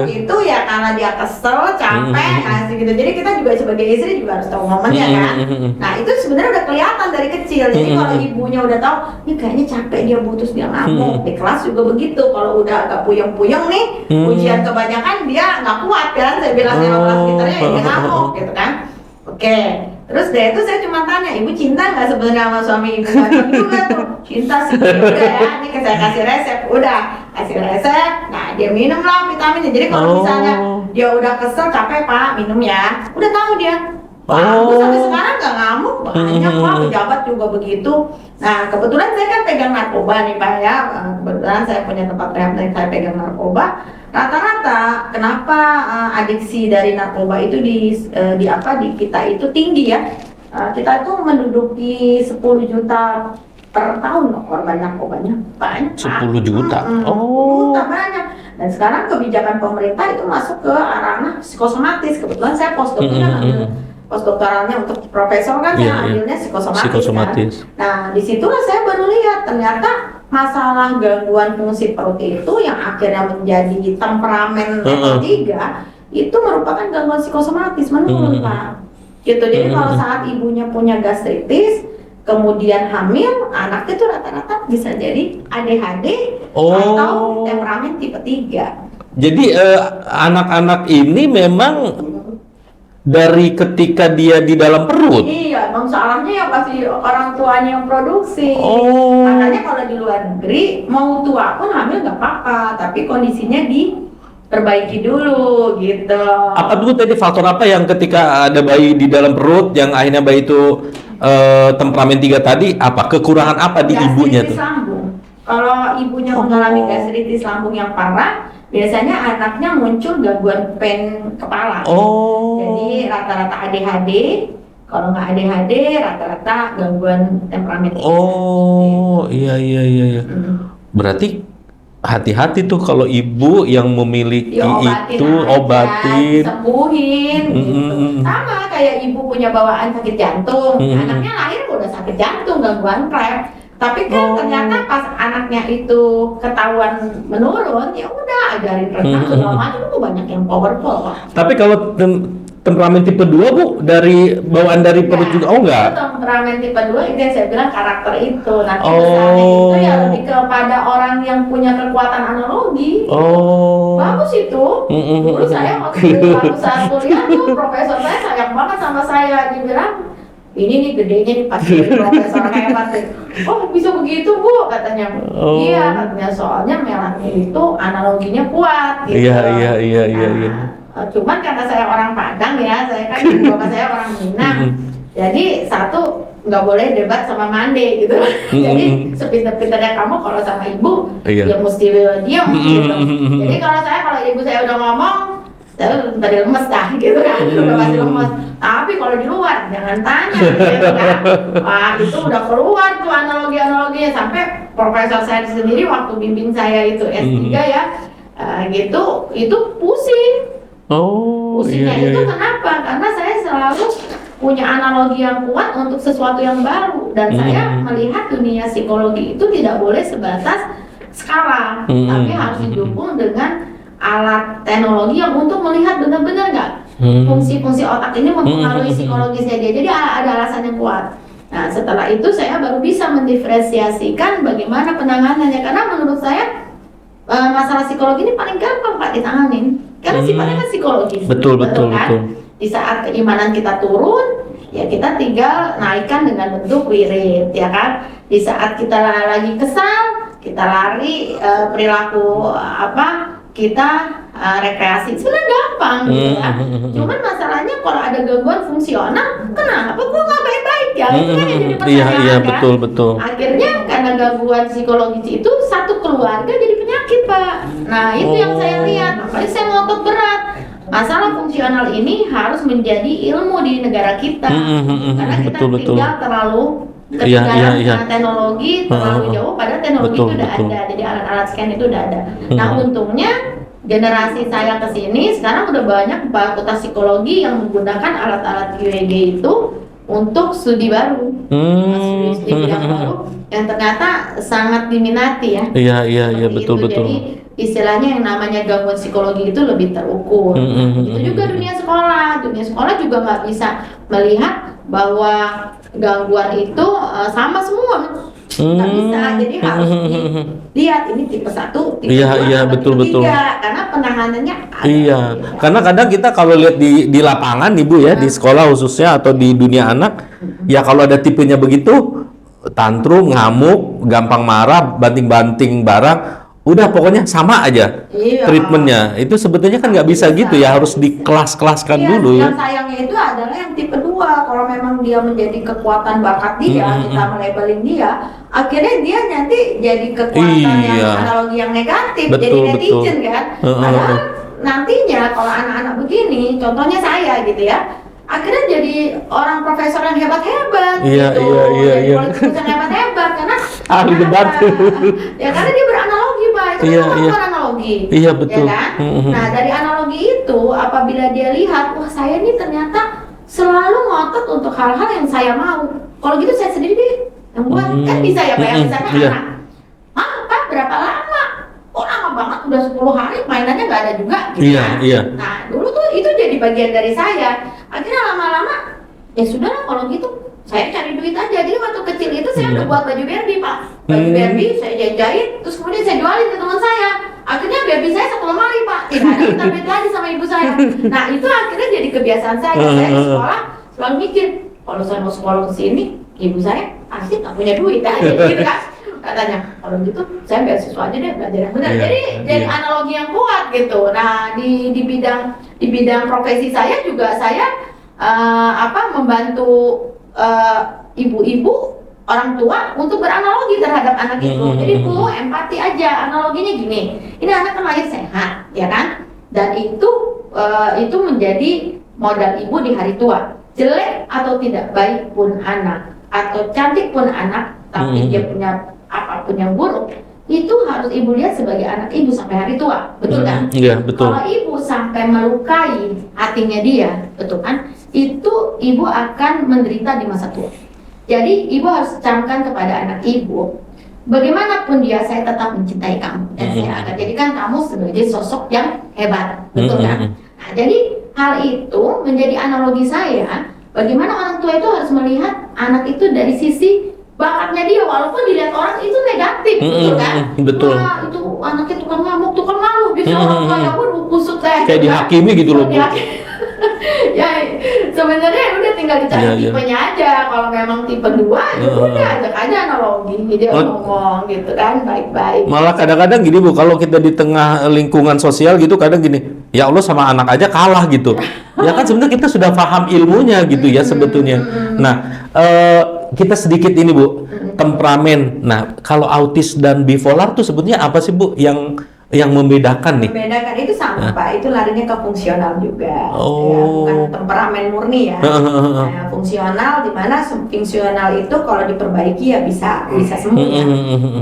Itu ya karena dia kesel, capek, asik gitu. Jadi kita juga sebagai istri juga harus tahu momennya kan. Nah itu sebenarnya udah kelihatan dari kecil. Jadi kalau ibunya udah tahu, ini kayaknya capek dia putus dia ngamuk. Di kelas juga begitu. Kalau udah agak puyeng-puyeng nih, ujian kebanyakan dia nggak kuat kan. Saya bilang di orang sekitarnya dia ngamuk gitu kan. Oke. Terus dari itu saya cuma tanya, ibu cinta nggak sebenarnya sama suami ibu? Juga tuh, cinta sih. Udah ya, ini saya kasih resep, kasih resep. Nah dia minum lah vitaminnya. Jadi kalau misalnya dia udah kesel capek Pak minum ya, udah tahu dia. Aku sampai sekarang nggak ngamuk, banyak Pak pejabat juga begitu. Nah kebetulan saya kan pegang narkoba nih Pak ya. Kebetulan saya punya tempat rehab dan saya pegang narkoba. Rata-rata kenapa adiksi dari narkoba itu di kita itu tinggi ya. Kita itu menduduki 10 juta per tahun loh korban narkobanya, banyak. 10 juta. 10 juta banyak. Dan sekarang kebijakan pemerintah itu masuk ke ranah psikosomatis. Kebetulan saya postdoktornya ambil postdoktoralnya untuk profesor kan, saya ambilnya psikosomatis. Kan? Nah disitulah saya baru lihat ternyata masalah gangguan fungsi perut itu yang akhirnya menjadi temperamen level 3 itu merupakan gangguan psikosomatis menurun Pak. Gitu. Jadi kalau saat ibunya punya gastritis kemudian hamil, anaknya itu rata-rata bisa jadi ADHD atau temperamen tipe 3. Jadi anak-anak ini memang dari ketika dia di dalam perut. Iya, bang salahnya ya pasti orang tuanya yang produksi. Makanya kalau di luar negeri mau tua pun hamil nggak apa-apa, tapi kondisinya diperbaiki dulu gitu. Apa dulu tadi faktor apa yang ketika ada bayi di dalam perut yang akhirnya bayi itu temperamen 3 tadi, apa kekurangan apa di ibunya tuh? Lambung. Kalau ibunya mengalami gastritis lambung yang parah, biasanya anaknya muncul gangguan pen kepala. Jadi rata-rata ADHD, kalau nggak ADHD rata-rata gangguan temperamen. Iya. Berarti hati-hati tuh kalau ibu yang memiliki itu obatin, sembuhin. Gitu. Sama kayak ibu punya bawaan sakit jantung, anaknya lahir udah sakit jantung, gangguan klep. Tapi kan ternyata pas anaknya itu ketahuan menurun, ya udah ajarin renang segala macam itu banyak yang powerful Pak. Tapi kalau temperamen tipe 2 Bu? Dari bawaan dari perut juga? Oh enggak. Itu temperamen tipe 2 itu yang saya bilang karakter itu. Nah, Oh. besarnya itu ya lebih kepada orang yang punya kekuatan analogi. Oh. Bagus itu. Dulu saya waktu saat kuliah tuh profesor saya sayang banget sama saya. Dia bilang, ini nih gedenya nih pasti profesor hebat deh. Oh bisa begitu Bu katanya. Oh. Iya katanya soalnya melanin itu analoginya kuat gitu. Iya. Cuman karena saya orang Padang ya, saya kan bapak saya orang Minang. Jadi satu nggak boleh debat sama mande gitu. Jadi sepinter-pinternya kamu kalau sama ibu Iya. ya mesti diam gitu. Jadi kalau ibu saya udah ngomong, saya tadi lemes dah gitu kan, udah pasti lemes. Tapi kalau di luar jangan tanya gitu kan. Wah itu udah keluar tuh analoginya sampai profesor saya sendiri waktu bimbing saya itu S3 ya, gitu itu pusing. Oh. Pusingnya itu kenapa? Karena saya selalu punya analogi yang kuat untuk sesuatu yang baru dan saya melihat dunia psikologi itu tidak boleh sebatas skala, tapi harus didukung dengan alat teknologi yang untuk melihat benar-benar nggak fungsi-fungsi otak ini mempengaruhi psikologisnya dia. Jadi ada alasan yang kuat. Nah setelah itu saya baru bisa mendiferensiasikan bagaimana penanganannya, karena menurut saya masalah psikologi ini paling gampang Pak ditanganin karena sifatnya kan psikologis. Betul. Di saat keimanan kita turun, ya kita tinggal naikkan dengan bentuk wirid, ya kan. Di saat kita lagi kesal, kita lari perilaku kita rekreasi. Sebenarnya gampang gitu ya. Cuman masalahnya kalau ada gangguan fungsional, kenapa kok nggak baik-baik ya? Itu kan yang jadi pertanyaan Iya, kan. betul. Akhirnya karena gangguan psikologis itu satu keluarga jadi penyakit Pak. Nah itu yang saya lihat, makanya saya ngotot berat. Masalah fungsional ini harus menjadi ilmu di negara kita, karena kita tinggal terlalu ketinggalan teknologi, terlalu jauh pada teknologi itu udah ada, jadi alat-alat scan itu udah ada. Nah untungnya generasi saya kesini sekarang udah banyak fakultas psikologi yang menggunakan alat-alat UEG itu untuk studi baru, studi bidang baru yang ternyata sangat diminati ya. Iya, betul. Jadi istilahnya yang namanya gangguan psikologi itu lebih terukur. Itu juga dunia sekolah juga nggak bisa melihat bahwa gangguan itu sama semua. Nggak bisa, jadi harus dilihat ini tipe 1, tipe 2, betul. karena penanganannya ada. Iya, karena kadang kita kalau lihat di lapangan Ibu ya, di sekolah khususnya atau di dunia anak, ya kalau ada tipenya begitu, tantrum, ngamuk, gampang marah, banting-banting barang, udah pokoknya sama aja treatmentnya. Itu sebetulnya kan nggak bisa gitu ya, harus dikelas-kelaskan dulu ya. Yang sayangnya itu adalah yang tipe 2. Kalau memang dia menjadi kekuatan bakat dia, kita melabelin dia, akhirnya dia nanti jadi kekuatan yang analogi yang negatif, jadi netizen kan. Padahal nantinya kalau anak-anak begini, contohnya saya gitu ya, akhirnya jadi orang profesor yang hebat-hebat gitu. Jadi politikus yang hebat-hebat karena ahli debat. Ya karena dia beranalogi Pak, itu kan analogi. Iya betul. Ya kan? Nah dari analogi itu apabila dia lihat, wah saya ini ternyata selalu ngotot untuk hal-hal yang saya mau. Kalau gitu saya sendiri deh yang buat, kan bisa ya Pak, misalnya anak. Pak berapa lama? Oh lama banget, udah 10 hari mainannya nggak ada juga gitu kan. Nah dulu tuh itu jadi bagian dari saya. Akhirnya lama-lama ya sudahlah kalau gitu saya cari duit aja. Jadi waktu kecil itu saya udah buat baju Barbie Pak. Baju Barbie saya jahit, terus kemudian saya jualin ke teman saya. Akhirnya Barbie saya 1 lemari Pak, tidak ada kita beli lagi sama ibu saya. Nah itu akhirnya jadi kebiasaan saya. Saya di sekolah selalu mikir, kalau saya mau sekolah ke sini, ibu saya pasti nggak punya duit gitu kan. Katanya kalau gitu saya beasiswa aja deh, belajar yang benar. Jadi analogi yang kuat gitu. Nah di bidang profesi saya juga saya membantu ibu-ibu orang tua untuk beranalogi terhadap anak itu. Jadi perlu empati aja. Analoginya gini, ini anak kan lahir sehat ya kan, dan itu menjadi modal ibu di hari tua. Jelek atau tidak baik pun anak, atau cantik pun anak, tapi dia punya apapun yang buruk, itu harus ibu lihat sebagai anak ibu sampai hari tua, betul kan? Iya betul. Kalau ibu sampai melukai hatinya dia, betul kan? Itu ibu akan menderita di masa tua. Jadi ibu harus camkan kepada anak ibu, bagaimanapun dia, saya tetap mencintai kamu dan saya akan jadikan kamu sebagai sosok yang hebat, betul kan? Nah, jadi hal itu menjadi analogi saya, bagaimana orang tua itu harus melihat anak itu dari sisi bakatnya dia, walaupun dilihat orang itu negatif, gitu kan? Betul. Wah, itu anaknya tukang ngamuk, tukang malu, bisa orang tua ya pun kusut saya. Kayak dihakimi gitu loh, Bu. Ya, sebenarnya udah tinggal dicari tipenya aja. Kalau memang tipe 2, ya udah ajak aja analogi, dia ngomong gitu kan, baik-baik. Malah kadang-kadang gini Bu, kalau kita di tengah lingkungan sosial gitu, kadang gini, ya Allah sama anak aja kalah gitu. Ya kan sebenarnya kita sudah paham ilmunya gitu ya sebetulnya. Nah, kita sedikit ini Bu, temperamen. Nah, kalau autis dan bipolar tuh sebetulnya apa sih Bu yang membedakan nih? Membedakan itu sama Pak, itu larinya ke fungsional juga. Oh. Ya, bukan temperamen murni ya. Nah, fungsional di mana fungsional itu kalau diperbaiki ya bisa sembuh ya.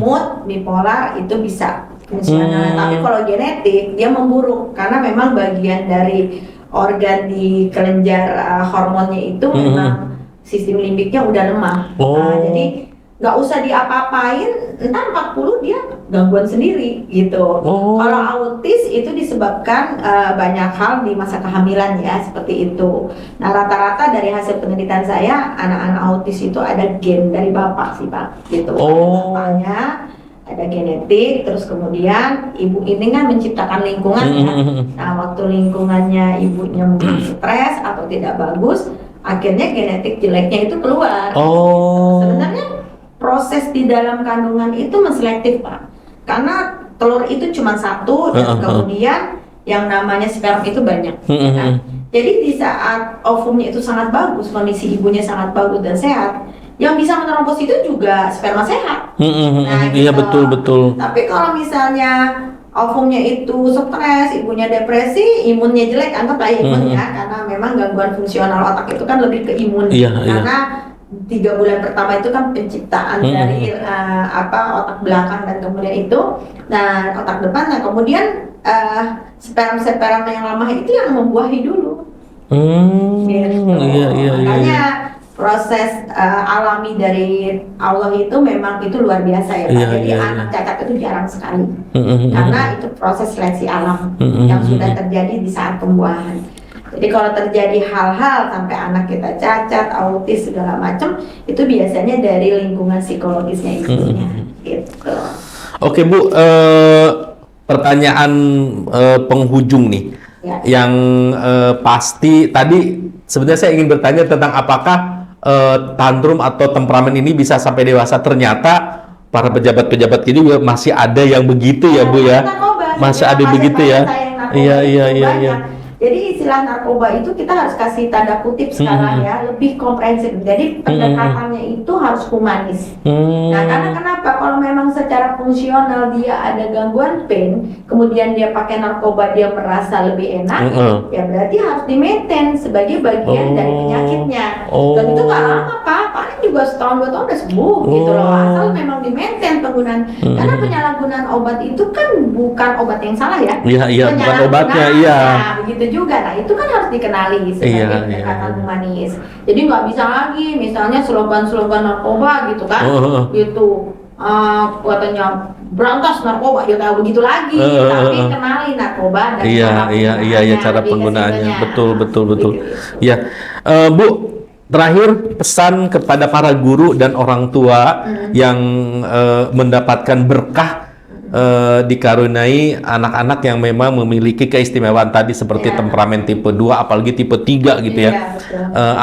Mood, bipolar itu bisa fungsional. Tapi kalau genetik dia memburuk karena memang bagian dari organ di kelenjar hormonnya itu memang sistem limbiknya udah lemah. Jadi nggak usah diapa-apain, entar 40 dia gangguan sendiri gitu. Kalau autis itu disebabkan banyak hal di masa kehamilan ya, seperti itu. Nah, rata-rata dari hasil penelitian saya, anak-anak autis itu ada gen dari bapak sih Pak, gitu. Bapaknya ada genetik, terus kemudian ibu ini kan menciptakan lingkungan ya. Nah, waktu lingkungannya ibunya mungkin stres atau tidak bagus, akhirnya genetik jeleknya itu keluar. Sebenarnya proses di dalam kandungan itu menselektif Pak, karena telur itu cuma satu dan kemudian yang namanya sperma itu banyak. Nah, jadi di saat ovumnya itu sangat bagus, kondisi ibunya sangat bagus dan sehat, yang bisa menerobos itu juga sperma sehat. Nah, iya betul. Tapi kalau misalnya ovumnya itu stres, ibunya depresi, imunnya jelek, anggaplah imunnya, karena memang gangguan fungsional otak itu kan lebih ke imun. Karena 3 bulan pertama itu kan penciptaan dari otak belakang dan kemudian itu, nah otak depan, nah kemudian sperma yang lama itu yang membuahi dulu. Gitu. Makanya proses alami dari Allah itu memang itu luar biasa ya Pak. Jadi anak cacat itu jarang sekali, karena itu proses seleksi alam yang sudah terjadi di saat pembuahan. Jadi kalau terjadi hal-hal sampai anak kita cacat, autis segala macam, itu biasanya dari lingkungan psikologisnya ibunya. Gitu. Oke Bu, pertanyaan penghujung nih, yang pasti tadi sebenarnya saya ingin bertanya tentang apakah tantrum atau temperamen ini bisa sampai dewasa. Ternyata para pejabat-pejabat ini masih ada yang begitu ya Bu ya, masih ada begitu ya. Iya. Jadi istilah narkoba itu kita harus kasih tanda kutip sekarang ya, lebih komprehensif. Jadi pendekatannya itu harus humanis. Nah, karena kenapa? Kalau memang secara fungsional dia ada gangguan pain, kemudian dia pakai narkoba dia merasa lebih enak, ya berarti harus di-maintain sebagai bagian dari penyakitnya. Dan itu nggak lama Pak, paling juga setahun 2 tahun udah sembuh gitu loh, asal memang di-maintain penggunaan. Karena penyalahgunaan obat itu kan bukan obat yang salah ya. Iya, bukan obatnya, Nah, begitu juga. Nah, itu kan harus dikenali sebagai pendekatan humanis. Jadi nggak bisa lagi misalnya slogan-slogan narkoba gitu kan, gitu. Katanya berantas narkoba, ya kayak begitu lagi. Tapi kenali narkoba dan cara penggunaannya. Betul. Ya, Bu. Terakhir, pesan kepada para guru dan orang tua yang mendapatkan berkah dikaruniai anak-anak yang memang memiliki keistimewaan tadi seperti temperamen tipe 2 apalagi tipe 3 gitu ya.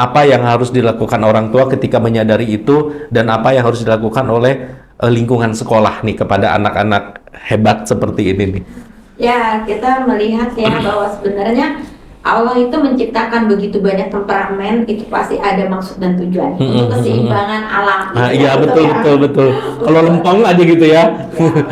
Apa yang harus dilakukan orang tua ketika menyadari itu, dan apa yang harus dilakukan oleh lingkungan sekolah nih kepada anak-anak hebat seperti ini nih? Ya, kita melihat ya bahwa sebenarnya Allah itu menciptakan begitu banyak temperamen, itu pasti ada maksud dan tujuan untuk keseimbangan alam. Iya betul. Kalau lempeng aja gitu ya,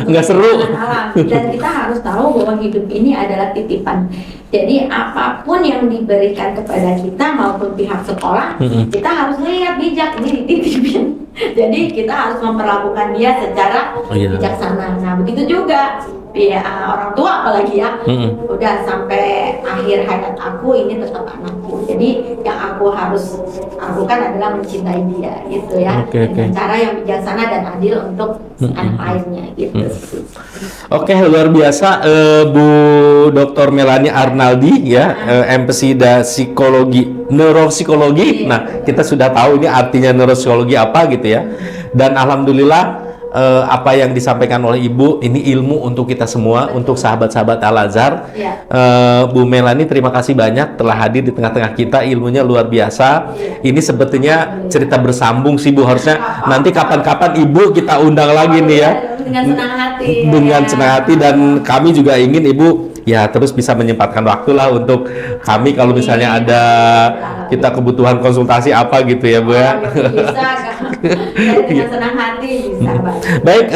nggak seru. Alam. Dan kita harus tahu bahwa hidup ini adalah titipan. Jadi apapun yang diberikan kepada kita maupun pihak sekolah, kita harus lihat bijak ini dititipin. Jadi kita harus memperlakukan dia secara bijaksana. Nah begitu juga orang tua apalagi ya, udah sampai akhir hayat aku ini tetap anakku. Jadi yang aku harus lakukan adalah mencintai dia gitu ya, dengan cara yang bijaksana dan adil untuk anak lainnya gitu. Oke, luar biasa Bu Dr. Melanie Arnaldi ya, MPhil dan psikologi, neuropsikologi. Nah, kita sudah tahu ini artinya neuropsikologi apa gitu ya. Dan alhamdulillah apa yang disampaikan oleh Ibu ini ilmu untuk kita semua, untuk sahabat-sahabat Al-Azhar. Bu Melanie, terima kasih banyak telah hadir di tengah-tengah kita, ilmunya luar biasa. Ini sebetulnya cerita bersambung sih Bu, harusnya nanti kapan-kapan Ibu kita undang lagi nih ya. Dengan senang hati. Dengan senang hati, dan kami juga ingin Ibu ya terus bisa menyempatkan waktu lah untuk kami kalau misalnya ada kita kebutuhan konsultasi apa gitu ya Bu ya. Bisa, dengan senang hati bisa. Baik,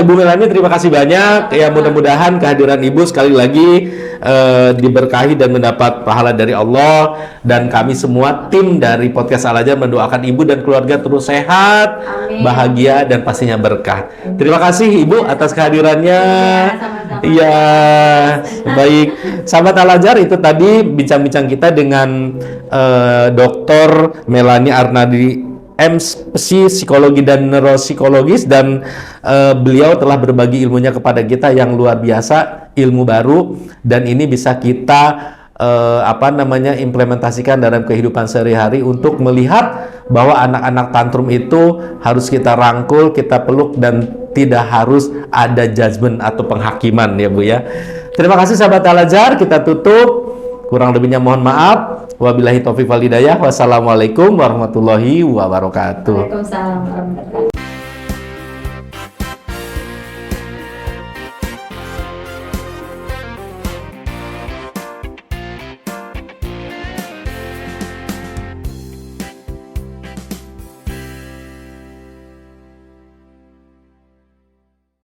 Ibu Melanie, terima kasih banyak. Ya, mudah-mudahan kehadiran Ibu sekali lagi diberkahi dan mendapat pahala dari Allah, dan kami semua tim dari Podcast Al-Azhar mendoakan Ibu dan keluarga terus sehat, bahagia, dan pastinya berkah. Terima kasih Ibu atas kehadirannya. Iya, baik. Sahabat Al-Azhar, itu tadi bincang-bincang kita dengan Dr. Melanie Arnaldi, MPhil psikologi dan neuropsikologis, dan beliau telah berbagi ilmunya kepada kita yang luar biasa, ilmu baru, dan ini bisa kita implementasikan dalam kehidupan sehari-hari untuk melihat bahwa anak-anak tantrum itu harus kita rangkul, kita peluk, dan tidak harus ada judgement atau penghakiman ya Bu ya. Terima kasih sahabat Al-Azhar, kita tutup. Kurang lebihnya mohon maaf. Wabillahi taufiq wal hidayah. Wassalamualaikum warahmatullahi wabarakatuh. Waalaikumsalam warahmatullahi wabarakatuh.